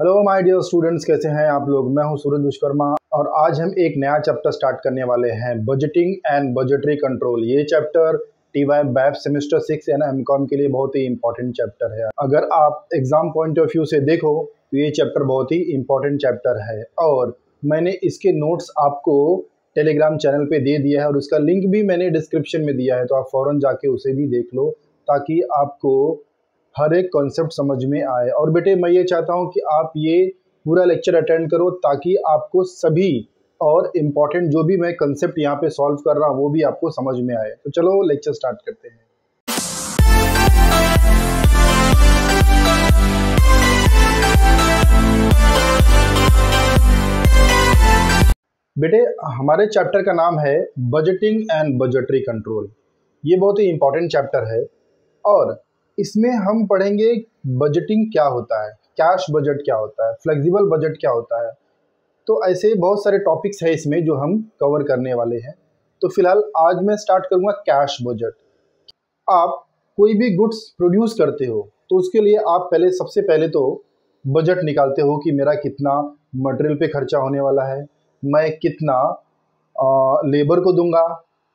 Hello my dear students, कैसे हैं आप लोग। मैं हूं सूरज विश्वकर्मा और आज हम एक नया चैप्टर स्टार्ट करने वाले हैं, बजटिंग एंड बजटरी कंट्रोल। ये चैप्टर टीवाई बैफ सेमेस्टर 6 यानी एमकॉम के लिए बहुत ही इंपॉर्टेंट चैप्टर है। अगर आप एग्जाम पॉइंट ऑफ व्यू से देखो तो ये चैप्टर बहुत ही इंपॉर्टेंट चैप्टर है और मैंने इसके नोट्स आपको टेलीग्राम चैनल पे दे दिया है और उसका लिंक भी मैंने डिस्क्रिप्शन में दिया है, तो आप फ़ौरन जाके उसे भी देख लो ताकि आपको हर एक कॉन्सेप्ट समझ में आए। और बेटे मैं ये चाहता हूँ कि आप ये पूरा लेक्चर अटेंड करो ताकि आपको सभी और इम्पॉर्टेंट जो भी मैं कॉन्सेप्ट यहाँ पे सॉल्व कर रहा हूँ वो भी आपको समझ में आए। तो चलो लेक्चर स्टार्ट करते हैं। बेटे हमारे चैप्टर का नाम है बजटिंग एंड बजटरी कंट्रोल। ये बहुत ही इम्पॉर्टेंट चैप्टर है और इसमें हम पढ़ेंगे बजटिंग क्या होता है, कैश बजट क्या होता है, फ्लेक्सिबल बजट क्या होता है। तो ऐसे बहुत सारे टॉपिक्स हैं इसमें जो हम कवर करने वाले हैं। तो फिलहाल आज मैं स्टार्ट करूंगा कैश बजट। आप कोई भी गुड्स प्रोड्यूस करते हो तो उसके लिए आप सबसे पहले तो बजट निकालते हो कि मेरा कितना मटेरियल पे खर्चा होने वाला है, मैं कितना लेबर को दूंगा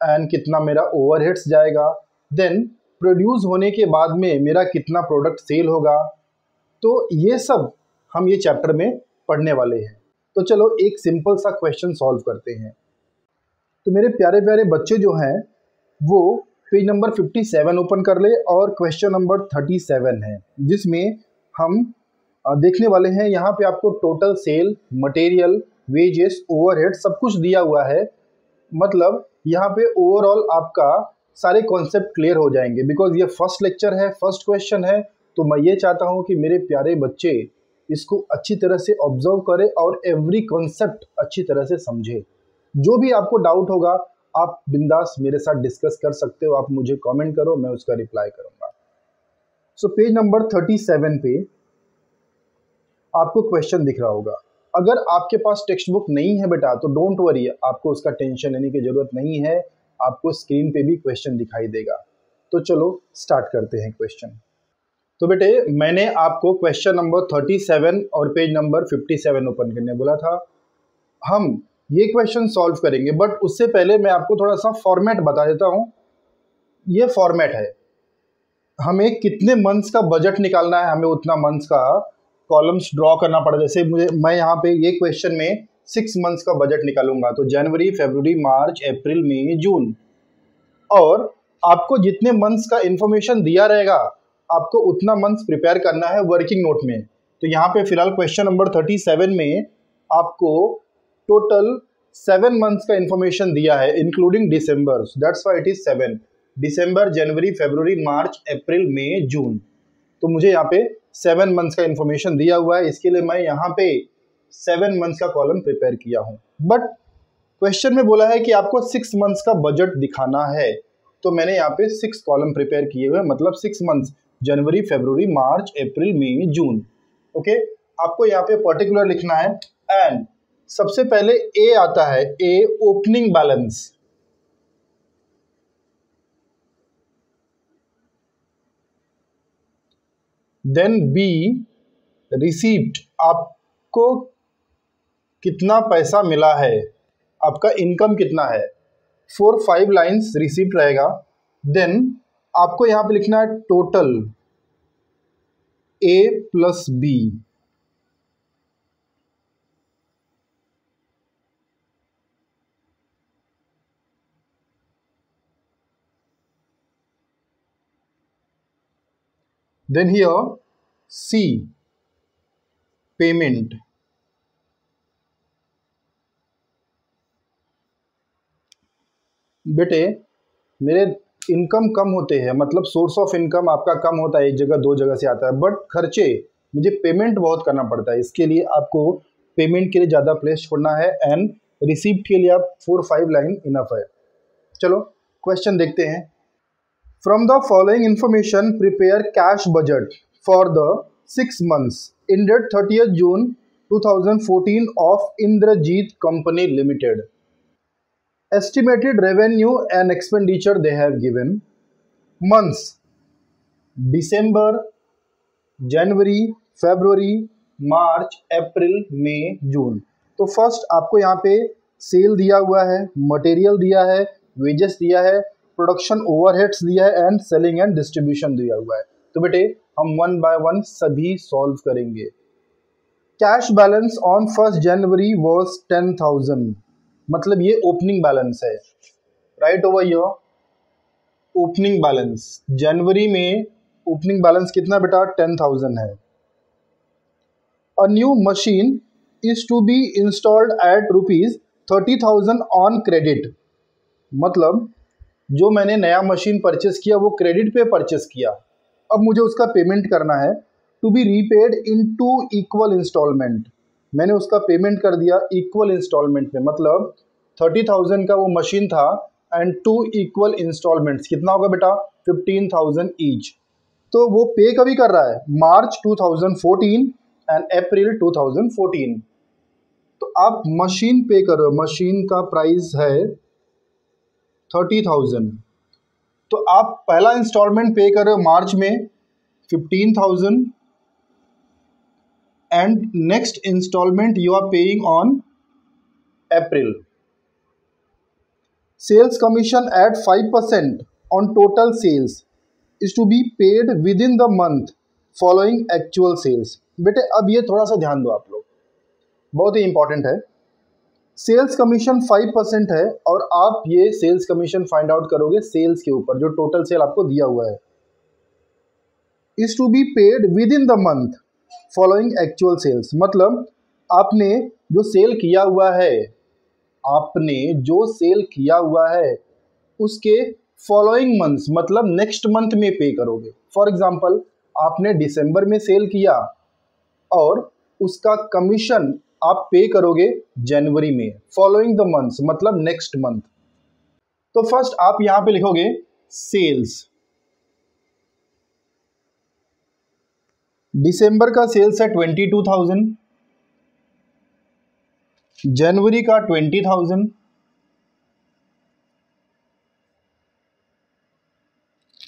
एंड कितना मेरा ओवरहेड्स जाएगा, देन प्रोड्यूस होने के बाद में मेरा कितना प्रोडक्ट सेल होगा। तो ये सब हम ये चैप्टर में पढ़ने वाले हैं। तो चलो एक सिंपल सा क्वेश्चन सॉल्व करते हैं। तो मेरे प्यारे प्यारे बच्चे जो हैं वो पेज नंबर 57 ओपन कर ले और क्वेश्चन नंबर 37 है जिसमें हम देखने वाले हैं। यहाँ पे आपको total sale, material, wages, overhead सब कुछ दिया हुआ है। मतलब यहाँ पे ओवरऑल आपका सारे कॉन्सेप्ट क्लियर हो जाएंगे बिकॉज ये फर्स्ट लेक्चर है, फर्स्ट क्वेश्चन है। तो मैं ये चाहता हूँ कि मेरे प्यारे बच्चे इसको अच्छी तरह से ऑब्जर्व करें और एवरी कॉन्सेप्ट अच्छी तरह से समझे। जो भी आपको डाउट होगा आप बिंदास मेरे साथ डिस्कस कर सकते हो, आप मुझे कमेंट करो, मैं उसका रिप्लाई करूँगा। सो पेज नंबर 37 पे आपको क्वेश्चन दिख रहा होगा। अगर आपके पास टेक्स्ट बुक नहीं है बेटा तो डोंट वरी, आपको उसका टेंशन लेने की ज़रूरत नहीं है, आपको स्क्रीन पे भी क्वेश्चन दिखाई देगा। तो चलो स्टार्ट करते हैं क्वेश्चन। तो बेटे मैंने आपको क्वेश्चन नंबर 37 और पेज नंबर 57 ओपन करने बोला था। हम ये क्वेश्चन सॉल्व करेंगे बट उससे पहले मैं आपको थोड़ा सा फॉर्मेट बता देता हूँ। ये फॉर्मेट है, हमें कितने मंथ्स का बजट निकालना है, हमें उतना मंथ्स का कॉलम्स ड्रॉ करना पड़ा। जैसे मैं यहाँ पे ये क्वेश्चन में 6 मंथ्स का बजट निकालूंगा तो जनवरी, फरवरी, मार्च, अप्रैल, मई, जून। और आपको जितने मंथ्स का इंफॉर्मेशन दिया रहेगा आपको उतना मंथ्स प्रिपेयर करना है वर्किंग नोट में। तो यहाँ पे फिलहाल क्वेश्चन नंबर 37 में आपको टोटल 7 मंथ्स का इंफॉर्मेशन दिया है including December, that's why it is 7। दिसंबर, जनवरी, फरवरी, मार्च, अप्रैल, मई, जून। तो मुझे यहाँ पे 7 मंथ्स का इंफॉर्मेशन दिया हुआ है, इसके लिए मैं यहाँ पे 7 मंथ्स का कॉलम प्रिपेयर किया हूँ। बट क्वेश्चन में बोला है कि आपको 6 मंथ्स का बजट दिखाना है तो मैंने यहाँ पे 6 कॉलम प्रिपेयर किए हुए, मतलब 6 मंथ्स, जनवरी, फरवरी, मार्च, अप्रैल, मई, जून। ओके, आपको यहाँ पे पर्टिकुलर लिखना है। एंड सबसे पहले ए आता है, A opening balance. Then B receipt, आपको कितना पैसा मिला है, आपका इनकम कितना है। 4-5 लाइन्स रिसीप्ट रहेगा। देन आपको यहाँ पे लिखना है total A plus B. Then here C payment। बेटे मेरे इनकम कम होते हैं, मतलब सोर्स ऑफ इनकम आपका कम होता है, एक जगह 2 जगह से आता है, बट खर्चे मुझे पेमेंट बहुत करना पड़ता है। इसके लिए आपको पेमेंट के लिए ज़्यादा प्लेस छोड़ना है एंड रिसीप्ट के लिए आप 4-5 लाइन इनफ है। चलो क्वेश्चन देखते हैं। From the following information, prepare cash budget for the 6 months ended 30th June 2014 of Indrajit Company Limited. Estimated revenue and expenditure they have given. Months: December, January, February, मार्च, अप्रैल, मई, जून। तो first आपको यहाँ पे cell दिया हुआ है, material दिया है, wages दिया है, प्रोडक्शन ओवरहेड्स दिया है एंड सेलिंग एंड डिस्ट्रीब्यूशन दिया हुआ है। तो बेटे हम वन बाय वन सभी सॉल्व करेंगे। Cash balance on 1 January was 10,000, मतलब ये ओपनिंग बैलेंस है। Right over here, opening balance जनवरी में ओपनिंग बैलेंस कितना बेटा 10,000 है। A new machine is to be installed at ₹30,000 on credit, मतलब जो मैंने नया मशीन परचेस किया वो क्रेडिट पे परचेस किया, अब मुझे उसका पेमेंट करना है। To be repaid in 2 equal installment, मैंने उसका पेमेंट कर दिया इक्वल इंस्टॉलमेंट में, मतलब 30,000 का वो मशीन था एंड 2 इक्वल इंस्टॉलमेंट्स, कितना होगा बेटा 15,000 ईच। तो वो पे कभी कर रहा है मार्च 2014 एंड अप्रैल 2014। तो आप मशीन पे कर रहे हो, मशीन का प्राइस है 30,000, तो आप पहला इंस्टॉलमेंट पे कर रहे हो मार्च में 15,000 and next installment you are paying on April. Sales commission at 5% on total sales is to be paid within the month following actual sales. बेटे अब ये थोड़ा सा ध्यान दो आप लोग, बहुत ही इंपॉर्टेंट है। सेल्स कमीशन 5% है और आप ये सेल्स कमीशन फाइंड आउट करोगे सेल्स के ऊपर, जो टोटल सेल आपको दिया हुआ है। Is to be paid within the month following actual sales, मतलब आपने जो सेल किया हुआ है, आपने जो सेल किया हुआ है उसके फॉलोइंग मंथ्स, मतलब नेक्स्ट मंथ में पे करोगे। फॉर एग्जांपल आपने दिसंबर में सेल किया और उसका कमीशन आप पे करोगे जनवरी में, फॉलोइंग द मंथ्स मतलब नेक्स्ट मंथ। तो फर्स्ट आप यहां पे लिखोगे सेल्स, दिसंबर का सेल्स है 22,000, जनवरी का 20,000,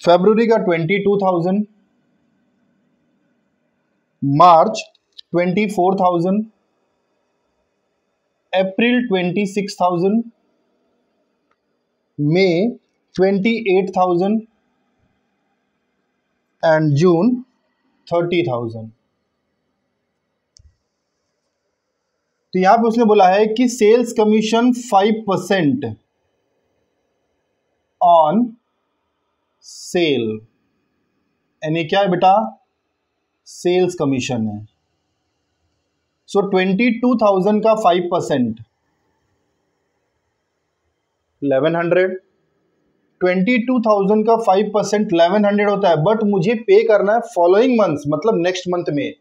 फरवरी का 22,000, मार्च 24,000, अप्रैल 26,000, मई 28,000 एंड जून 30,000। तो यहां पे उसने बोला है कि सेल्स कमीशन 5% ऑन सेल, यानी क्या है बेटा सेल्स कमीशन है। सो 22,000 का 5% 1100, 22,000 का 5% 1100 होता है, बट मुझे पे करना है फॉलोइंग मंथ्स मतलब नेक्स्ट मंथ में,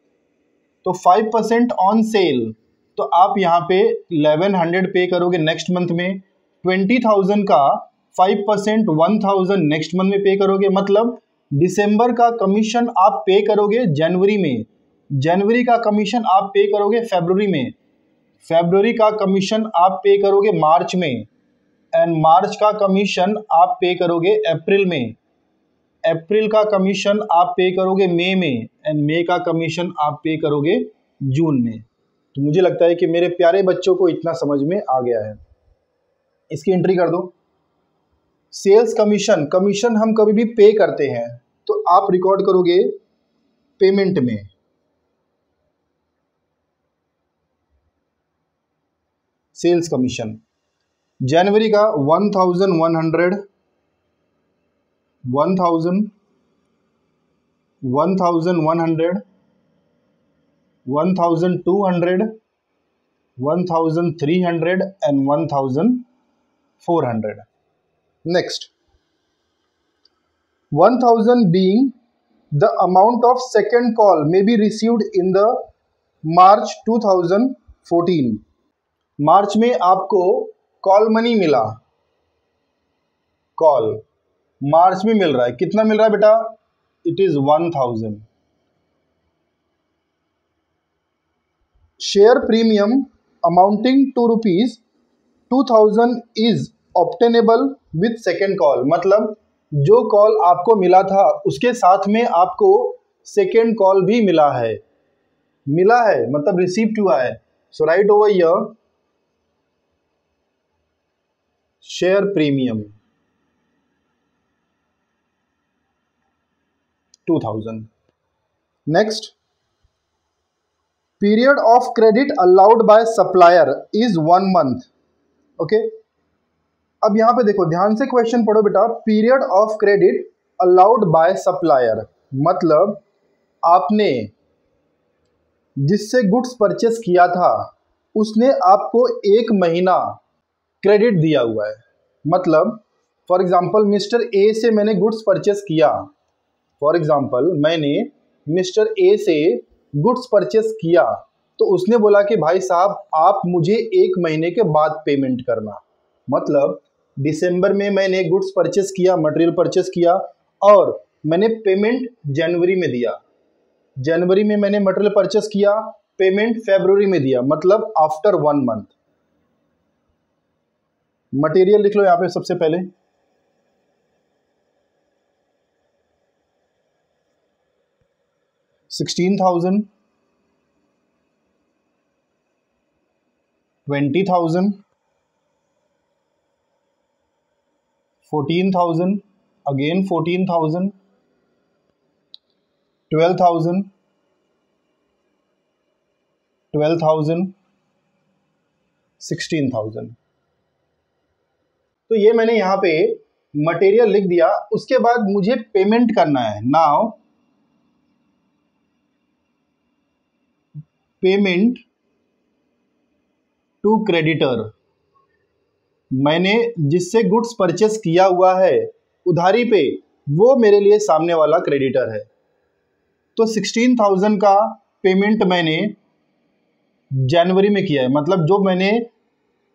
तो 5% ऑन सेल, तो आप यहाँ पे 1100 पे करोगे नेक्स्ट मंथ में, 20,000 का 5% 1,000 नेक्स्ट मंथ में पे करोगे, मतलब दिसंबर का कमीशन आप पे करोगे जनवरी में, जनवरी का कमीशन आप पे करोगे फरवरी में, फरवरी का कमीशन आप पे करोगे मार्च में, एंड मार्च का कमीशन आप पे करोगे अप्रैल में, अप्रैल का कमीशन आप पे करोगे मई में, एंड मई का कमीशन आप पे करोगे जून में। तो मुझे लगता है कि मेरे प्यारे बच्चों को इतना समझ में आ गया है। इसकी एंट्री कर दो। सेल्स कमीशन, कमीशन हम कभी भी पे करते हैं तो आप रिकॉर्ड करोगे पेमेंट में, सेल्स कमीशन जनवरी का 1,100, 1,000, 1,100, 1,200, 1,300 and 1,400. Next, 1,000 being the amount of second call may be received in the March 2014. मार्च में आपको कॉल मनी मिला, कॉल मार्च में मिल रहा है, कितना मिल रहा है बेटा, it is 1,000. Share premium amounting to ₹2,000 is obtainable with second call, मतलब जो कॉल आपको मिला था उसके साथ में आपको सेकेंड कॉल भी मिला है, मिला है मतलब रिसीव्ड हुआ है, so right over here share premium 2000। Next, period of credit allowed by supplier is 1 month. Okay, अब यहां पे देखो ध्यान से क्वेश्चन पढ़ो बेटा। Period of credit allowed by supplier मतलब आपने जिससे गुड्स परचेस किया था उसने आपको 1 महीना क्रेडिट दिया हुआ है। मतलब फॉर एग्जांपल मिस्टर ए से मैंने गुड्स परचेस किया, फॉर एग्जांपल मैंने मिस्टर ए से गुड्स परचेस किया तो उसने बोला कि भाई साहब आप मुझे 1 महीने के बाद पेमेंट करना। मतलब दिसंबर में मैंने गुड्स परचेस किया, मटेरियल परचेस किया और मैंने पेमेंट जनवरी में दिया। जनवरी में मैंने मटेरियल परचेस किया, पेमेंट फरवरी में दिया, मतलब आफ्टर 1 मंथ। मटेरियल लिख लो यहाँ पे सबसे पहले, $16,000, $20,000, $14,000, again $14,000, $12,000, $16,000। तो ये मैंने यहाँ पे मटेरियल लिख दिया। उसके बाद मुझे पेमेंट करना है। नाउ पेमेंट टू क्रेडिटर, मैंने जिससे गुड्स परचेस किया हुआ है उधारी पे, वो मेरे लिए सामने वाला क्रेडिटर है। तो 16,000 का पेमेंट मैंने जनवरी में किया है, मतलब जो मैंने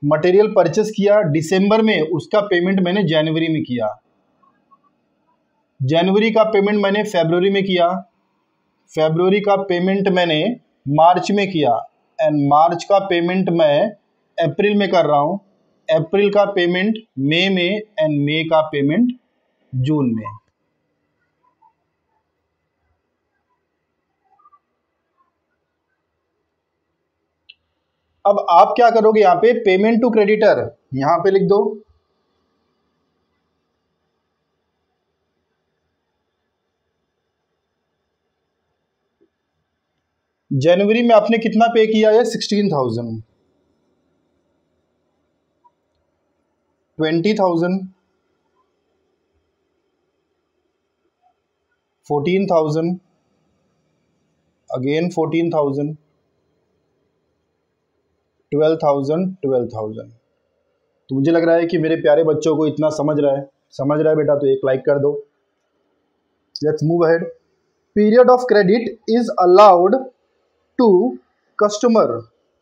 मटेरियल परचेस किया दिसंबर में उसका पेमेंट मैंने जनवरी में किया। जनवरी का पेमेंट मैंने फरवरी में किया, फरवरी का पेमेंट मैंने मार्च में किया एंड मार्च का पेमेंट मैं अप्रैल में कर रहा हूँ, अप्रैल का पेमेंट मई में एंड मई का पेमेंट जून में। अब आप क्या करोगे यहाँ पे, पेमेंट टू क्रेडिटर यहाँ पे लिख दो। जनवरी में आपने कितना पे किया है, 16,000, 20,000, 14,000, अगेन 14,000, 12,000। तो मुझे लग रहा है कि मेरे प्यारे बच्चों को इतना समझ रहा है बेटा, तो एक लाइक कर दो। Let's move ahead. Period of credit is allowed to customer,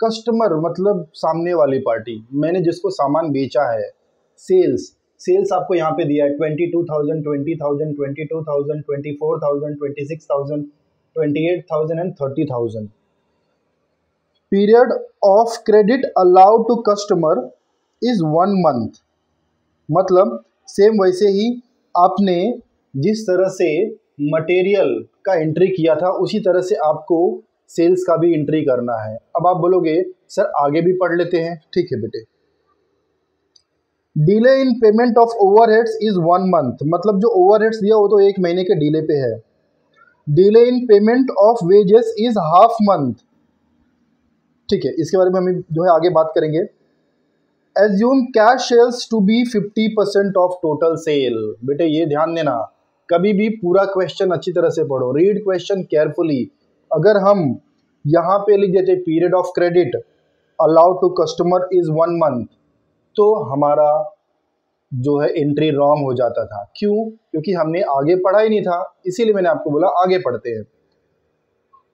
customer मतलब सामने वाली पार्टी, मैंने जिसको सामान बेचा है। सेल्स आपको यहाँ पे दिया है 22,000, 20,000, 22,000, 24,000, 26,000, 28,000 and 30,000। Period of credit allowed to customer is 1 month. मतलब सेम वैसे ही आपने जिस तरह से मटेरियल का एंट्री किया था उसी तरह से आपको सेल्स का भी एंट्री करना है। अब आप बोलोगे सर आगे भी पढ़ लेते हैं, ठीक है बेटे। Delay in payment of overheads is 1 month, मतलब जो ओवरहेड्स दिया वो तो 1 महीने के डिले पे है। Delay in payment of wages is half month, ठीक है, इसके बारे में हम जो है आगे बात करेंगे। Assume cash sales to be 50% of total sale. बेटे ये ध्यान देना, कभी भी पूरा क्वेश्चन अच्छी तरह से पढ़ो, रीड क्वेश्चन केयरफुली। अगर हम यहाँ पे लिख देते period of credit allowed to customer is 1 month, तो हमारा जो है एंट्री रॉन्ग हो जाता था। क्यों? क्योंकि हमने आगे पढ़ा ही नहीं था, इसीलिए मैंने आपको बोला आगे पढ़ते हैं।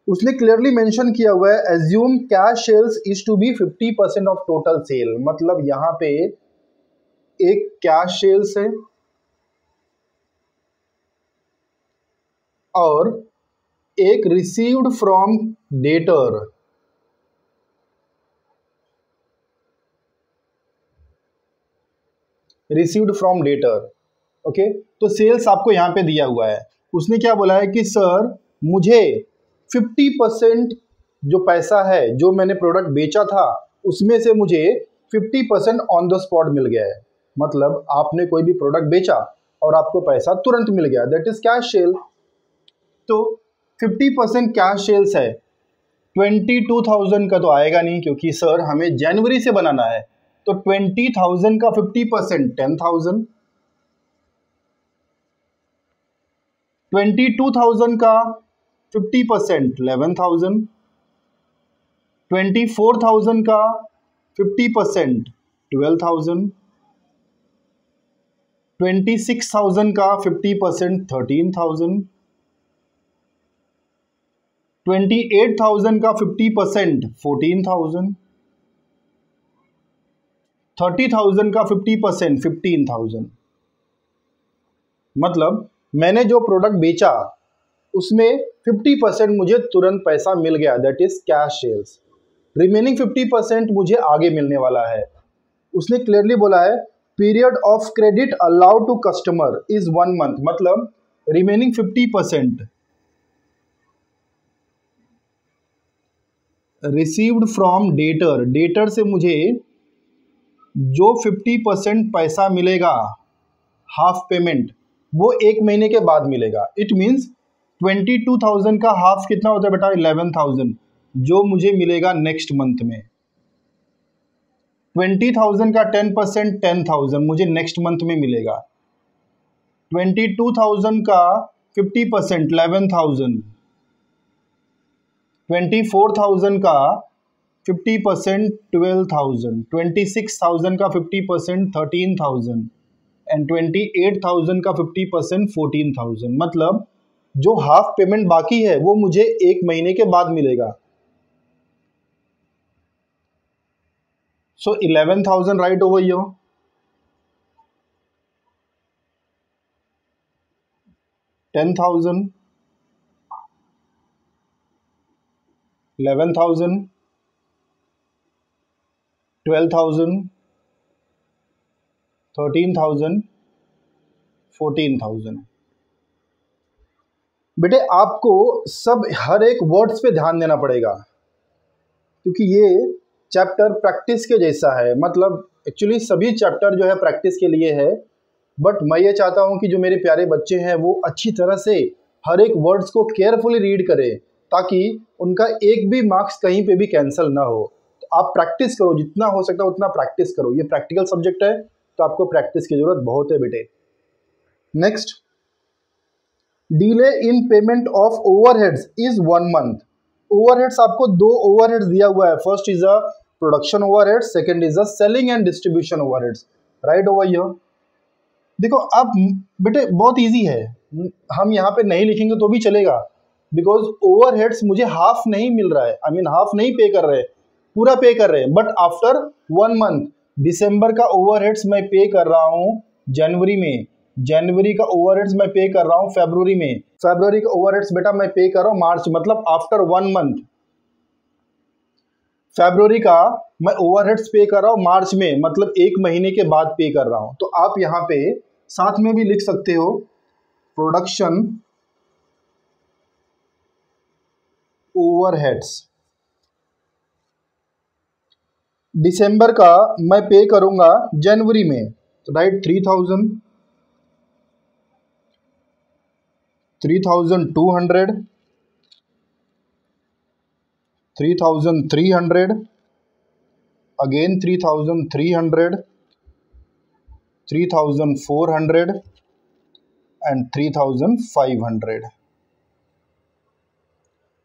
उसने क्लियरली मेंशन किया हुआ है assume cash sales is to be 50% of total sale, मतलब यहाँ पे एक कैश सेल्स है और एक received from debtor, received from debtor. Okay, तो सेल्स आपको यहां पे दिया हुआ है। उसने क्या बोला है कि सर मुझे 50% जो पैसा है, जो मैंने प्रोडक्ट बेचा था उसमें से मुझे 50% ऑन द स्पॉट मिल गया है। मतलब आपने कोई भी प्रोडक्ट बेचा और आपको पैसा तुरंत मिल गया, दैट इज कैश सेल। तो 50% कैश सेल्स है। 22,000 का तो आएगा नहीं क्योंकि सर हमें जनवरी से बनाना है। तो 20,000 का 50% 10,000, 22,000 का 50% 11,000, 24,000 का 50% 12,000, 26,000 का 50% 13,000, 28,000 का 50% 14,000, 30,000 का 50% 15,000। मतलब मैंने जो प्रोडक्ट बेचा उसमें 50% मुझे तुरंत पैसा मिल गया, that is cash sales. Remaining 50% मुझे आगे मिलने वाला है। उसने क्लियरली बोला है period of credit allowed to customer is 1 month. मतलब remaining 50% received from debtor, debtor से मुझे जो 50% पैसा मिलेगा हाफ पेमेंट वो 1 महीने के बाद मिलेगा। इट मीन्स 22,000 का हाफ कितना होता है बेटा? 11,000, जो मुझे मिलेगा नेक्स्ट मंथ में। 20,000 का 10% 10,000 मुझे नेक्स्ट मंथ में मिलेगा। 22,000 का 50% 11,000, 24,000 का 50% 12,000, 26,000 का 50% 13,000 एंड 28,000 का 50% 14,000। मतलब जो हाफ पेमेंट बाकी है वो मुझे 1 महीने के बाद मिलेगा। सो 11,000 राइट ओवर हियर, 10,000, 11,000, 12,000, 13,000, 14,000। बेटे आपको सब हर एक वर्ड्स पे ध्यान देना पड़ेगा क्योंकि ये चैप्टर प्रैक्टिस के जैसा है। मतलब एक्चुअली सभी चैप्टर जो है प्रैक्टिस के लिए है, बट मैं ये चाहता हूँ कि जो मेरे प्यारे बच्चे हैं वो अच्छी तरह से हर एक वर्ड्स को केयरफुली रीड करें ताकि उनका एक भी मार्क्स कहीं पे भी कैंसिल ना हो। तो आप प्रैक्टिस करो, जितना हो सकता है उतना प्रैक्टिस करो। ये प्रैक्टिकल सब्जेक्ट है तो आपको प्रैक्टिस की ज़रूरत बहुत है बेटे। Next, delay in payment of overheads is 1 month. Overheads आपको 2 ओवरहेड्स दिया हुआ है। First is a production overhead, second is a selling and distribution overheads. Right over here. देखो अब बेटे बहुत इजी है, हम यहाँ पे नहीं लिखेंगे तो भी चलेगा बिकॉज ओवरहेड्स मुझे हाफ नहीं मिल रहा है, आई मीन हाफ नहीं पे कर रहे, पूरा पे कर रहे हैं। बट आफ्टर 1 मंथ दिसंबर का ओवरहेड्स मैं पे कर रहा हूँ जनवरी में, जनवरी का ओवरहेड्स मैं पे कर रहा हूँ फरवरी में, फरवरी का ओवरहेड्स बेटा मैं पे कर रहा हूँ मार्च। मतलब आफ्टर 1 मंथ फरवरी का मैं ओवरहेड्स पे कर रहा हूँ मार्च में, मतलब 1 महीने के बाद पे कर रहा हूँ। तो आप यहाँ पे साथ में भी लिख सकते हो प्रोडक्शन ओवरहेड्स। दिसंबर का मैं पे करूंगा जनवरी में, तो right 3,000, 3,200, 3,300, again 3,300, 3,400 and 3,500.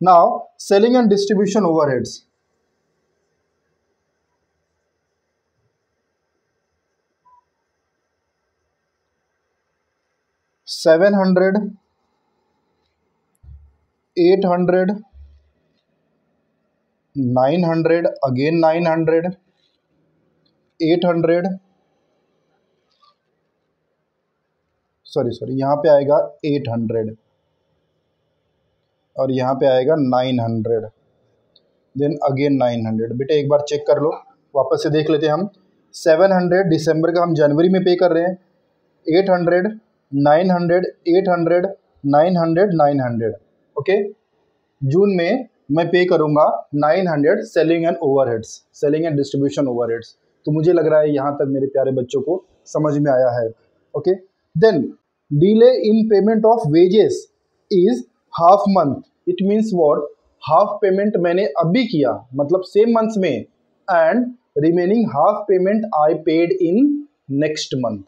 Now selling and distribution overheads. 700, 800, 900, again 900, 800, sorry यहाँ पे आएगा 800 और यहाँ पे आएगा 900, देन अगेन 900। बेटे एक बार चेक कर लो, वापस से देख लेते हैं हम। 700 दिसंबर का हम जनवरी में पे कर रहे हैं, 800, 900, 800, 900, 900, ओके। जून में मैं पे करूँगा 900 selling and overheads, selling and distribution overheads. तो मुझे लग रहा है यहाँ तक मेरे प्यारे बच्चों को समझ में आया है। Okay, then delay in payment of wages is half month. It means what, half payment मैंने अभी किया मतलब सेम मंथ में, and remaining half payment I paid in next month.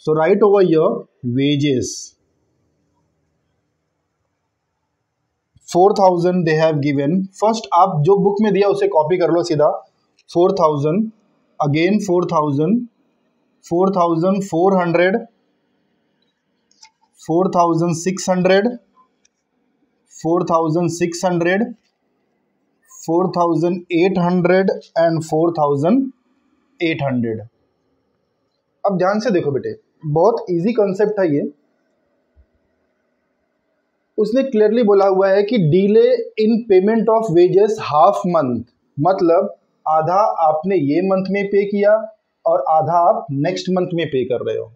So right over here wages 4000 they have given. First आप जो book में दिया उसे कॉपी कर लो सीधा। 4000 अगेन 4000 4400 4600 4600 4800 एंड 4800। अब ध्यान से देखो बेटे, बहुत इजी कॉन्सेप्ट है ये। उसने क्लियरली बोला हुआ है कि delay in payment of wages half month, मतलब आधा आपने ये मंथ में पे किया और आधा आप नेक्स्ट मंथ में पे कर रहे हो।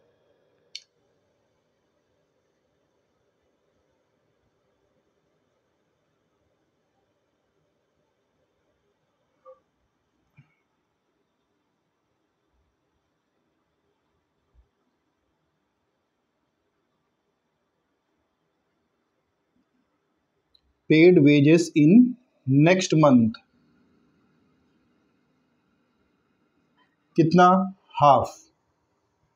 Paid wages in next month कितना, हाफ।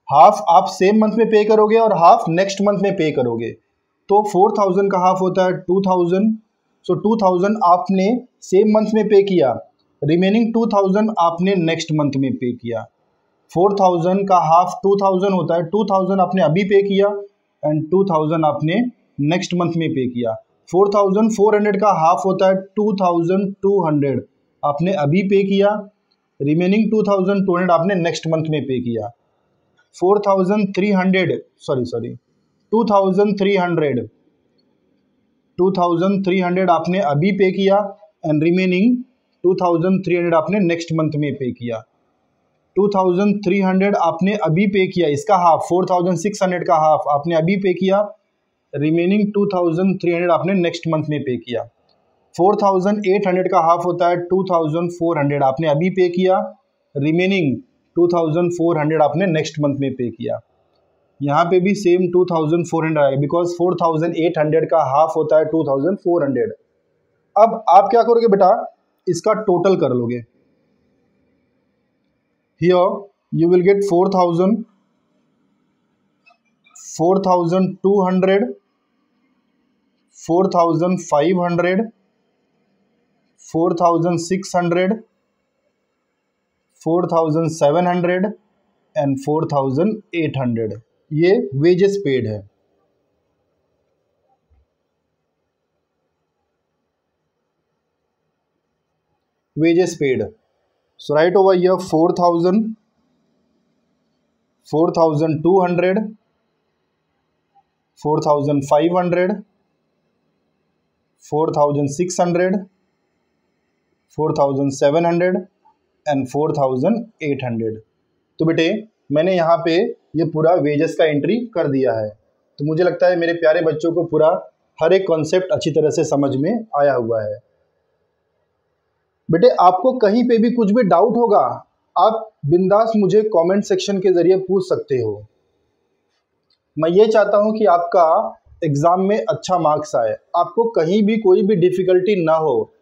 हाफ आप सेम मंथ में पे करोगे और हाफ नेक्स्ट मंथ में पे करोगे। तो 4000 का हाफ होता है 2000। सो 2000 आपने सेम मंथ में पे किया, रिमेनिंग 2000 आपने नेक्स्ट मंथ में पे किया। 4000 का हाफ 2000 होता है, 2000 आपने अभी पे किया एंड 2000 आपने नेक्स्ट मंथ में पे किया। 4400 का हाफ होता है 2200, आपने अभी पे किया, रिमेनिंग 2200 आपने नेक्स्ट मंथ में पे किया। 4300 सॉरी 2300 आपने अभी पे किया एंड रिमेनिंग 2300 आपने नेक्स्ट मंथ में पे किया। 2300 आपने अभी पे किया, इसका हाफ 4600 का हाफ आपने अभी पे किया, रिमेनिंग 2300 आपने नेक्स्ट मंथ में पे किया। 4800 का हाफ होता है 2400, आपने अभी पे किया, रिमेनिंग 2400 आपने नेक्स्ट मंथ में पे किया। यहाँ पे भी सेम 2400 आएगा बिकॉज 4800 का हाफ होता है 2400। अब आप क्या करोगे बेटा, इसका टोटल कर लोगे। Here you will get 4000, 4200, 4500, 4600, 4700 and 4800। ये वेजेस पेड है। Wages paid, so write over here 4000, 4200, 4500, 4600, 4700 and 4800। तो बेटे मैंने यहाँ पे ये पूरा वेजेस का एंट्री कर दिया है। तो मुझे लगता है मेरे प्यारे बच्चों को पूरा हर एक कॉन्सेप्ट अच्छी तरह से समझ में आया हुआ है। बेटे आपको कहीं पे भी कुछ भी डाउट होगा, आप बिंदास मुझे कमेंट सेक्शन के ज़रिए पूछ सकते हो। मैं ये चाहता हूँ कि आपका एग्ज़ाम में अच्छा मार्क्स आए, आपको कहीं भी कोई भी डिफ़िकल्टी ना हो।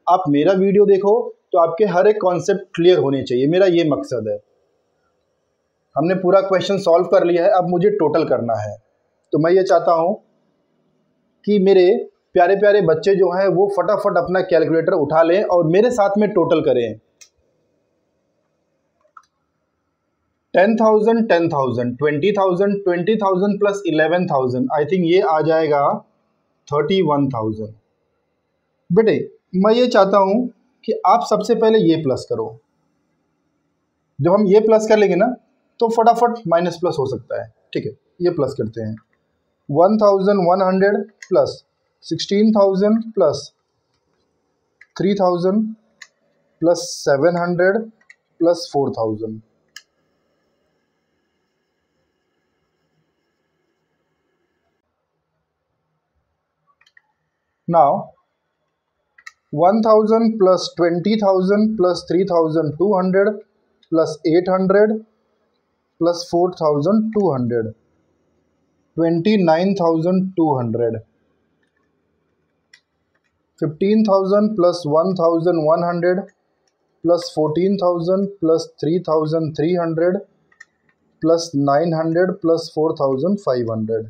आप मेरा वीडियो देखो तो आपके हर एक कॉन्सेप्ट क्लियर होने चाहिए, मेरा ये मकसद है। हमने पूरा क्वेश्चन सॉल्व कर लिया है, अब मुझे टोटल करना है। तो मैं ये चाहता हूँ कि मेरे प्यारे प्यारे बच्चे जो हैं वो फटाफट अपना कैलकुलेटर उठा लें और मेरे साथ में टोटल करें। 10,000 10,000 20,000 20,000 प्लस 11,000, आई थिंक ये आ जाएगा 31,000। बेटे मैं ये चाहता हूँ कि आप सबसे पहले ये प्लस करो। जब हम ये प्लस कर लेंगे ना तो फटाफट माइनस प्लस हो सकता है। ठीक है, ये प्लस करते हैं। 1100 plus 16,000 plus 3,000 plus 700 plus 4,000। Now 1000 plus 20,000 plus 3,200 plus 800 plus 4,200 29,200 15,000 plus 1,100 plus 14,000 plus 3,300 plus 900 plus 4,500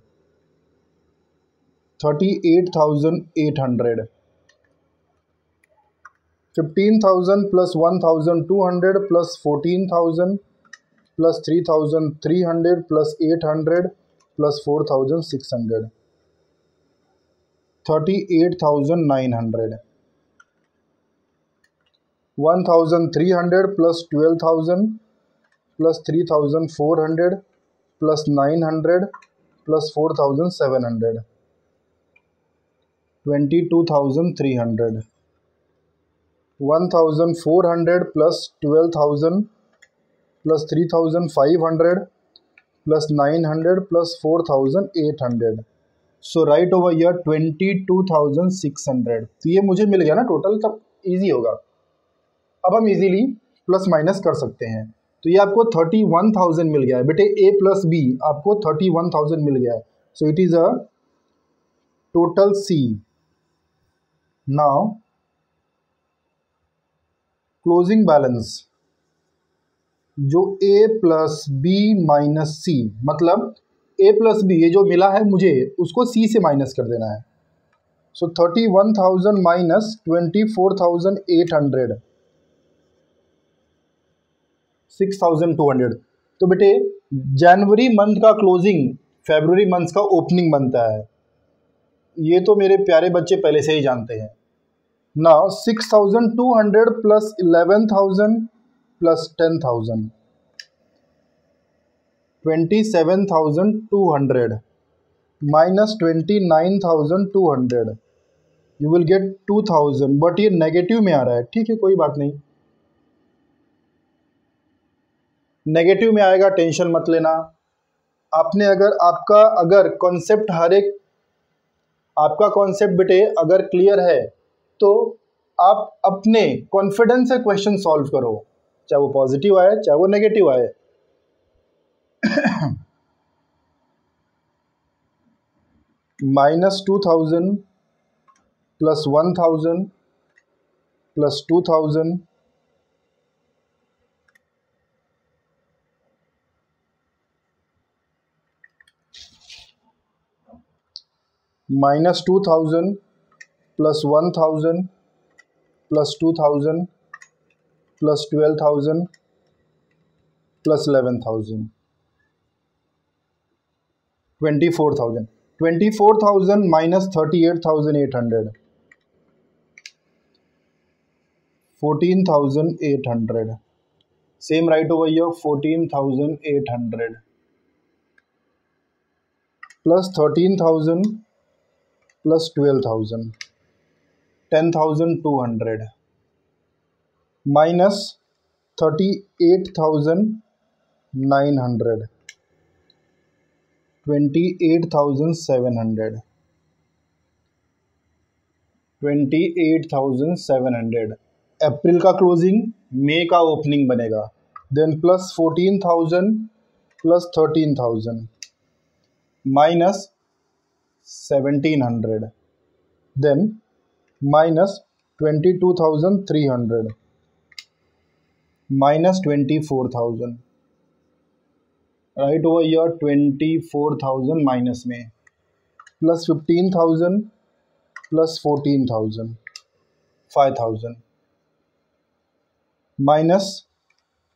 38,800 15,000 plus 1,200 plus 14,000 plus 3,300 plus 800 plus 4,600 38,900 1,300 plus 12,000 plus 3,400 plus 900 plus 4,700 22,300 1,400 plus 12,000 plus 3,500 plus 900 plus 4,800. सो राइट ओवर ईयर 22,600. तो ये मुझे मिल गया ना total, तब easy होगा. अब हम easily plus minus कर सकते हैं. तो ये आपको 31,000 मिल गया है बेटे. ए प्लस बी आपको 31,000 मिल गया है. So it is a total C. Now closing balance जो A plus B minus C, मतलब ए प्लस बी ये जो मिला है मुझे उसको सी से माइनस कर देना है. सो 31,000 माइनस 24,800 6,200. तो बेटे जनवरी मंथ का क्लोजिंग फरवरी मंथ का ओपनिंग बनता है. ये तो मेरे प्यारे बच्चे पहले से ही जानते हैं. Now 6,200 plus 11,000 plus 10,000 27,200 minus 29,200 you will get 2,000. But ये नेगेटिव में आ रहा है. ठीक है, कोई बात नहीं, नेगेटिव में आएगा, टेंशन मत लेना. आपने अगर कॉन्सेप्ट आपका कॉन्सेप्ट बेटे अगर क्लियर है तो आप अपने कॉन्फिडेंस से क्वेश्चन सॉल्व करो, चाहे वो पॉजिटिव आए चाहे वो नेगेटिव आए. Minus 2,000 plus 1,000 plus 2,000 minus 2,000 plus 1,000 plus 2,000 plus 12,000 plus 11,000 24,000 24,000 minus 38,800 14,800. Same right over here 14,800 plus 13,000 plus 12,000 10,200 minus 38,900 28,700 28,700. April का क्लोजिंग मई का ओपनिंग बनेगा. Then plus 14,000 plus 13,000 minus 1,700. Then minus 22,300 minus 24,000. Right over here 24,000 minus में plus 15,000 plus 14,000 5,000 minus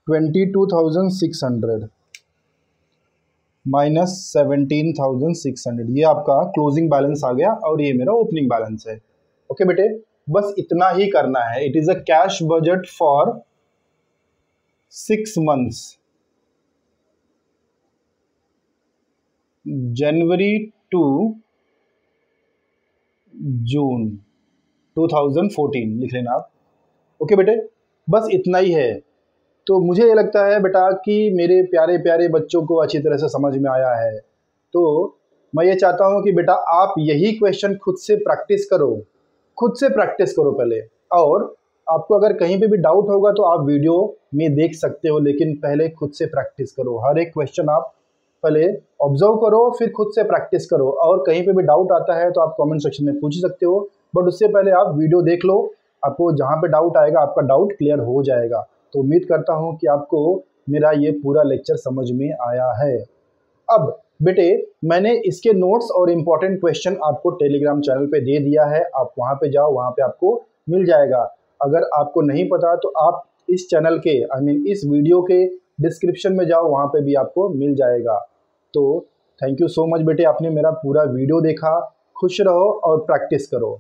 22,600 minus 17,600. ये आपका closing balance आ गया और ये मेरा ओपनिंग बैलेंस है. ओके बेटे, बस इतना ही करना है. It is a cash budget for 6 months, January to June 2014 लिख लेना आप. ओके बेटे, बस इतना ही है. तो मुझे ये लगता है बेटा कि मेरे प्यारे प्यारे बच्चों को अच्छी तरह से समझ में आया है. तो मैं ये चाहता हूँ कि बेटा आप यही क्वेश्चन खुद से प्रैक्टिस करो खुद से प्रैक्टिस करो पहले। और आपको अगर कहीं पे भी डाउट होगा तो आप वीडियो में देख सकते हो, लेकिन पहले खुद से प्रैक्टिस करो। हर एक क्वेश्चन आप पहले ऑब्जर्व करो, फिर खुद से प्रैक्टिस करो। और कहीं पे भी डाउट आता है तो आप कमेंट सेक्शन में पूछ सकते हो, बट उससे पहले आप वीडियो देख लो। आपको जहाँ पे डाउट आएगा आपका डाउट क्लियर हो जाएगा। तो उम्मीद करता हूँ कि आपको मेरा ये पूरा लेक्चर समझ में आया है। अब बेटे, मैंने इसके नोट्स और इम्पॉर्टेंट क्वेश्चन आपको टेलीग्राम चैनल पे दे दिया है। आप वहाँ पे जाओ, वहाँ पे आपको मिल जाएगा। अगर आपको नहीं पता तो आप इस चैनल के इस वीडियो के डिस्क्रिप्शन में जाओ, वहाँ पे भी आपको मिल जाएगा। तो थैंक यू सो मच बेटे, आपने मेरा पूरा वीडियो देखा। खुश रहो और प्रैक्टिस करो।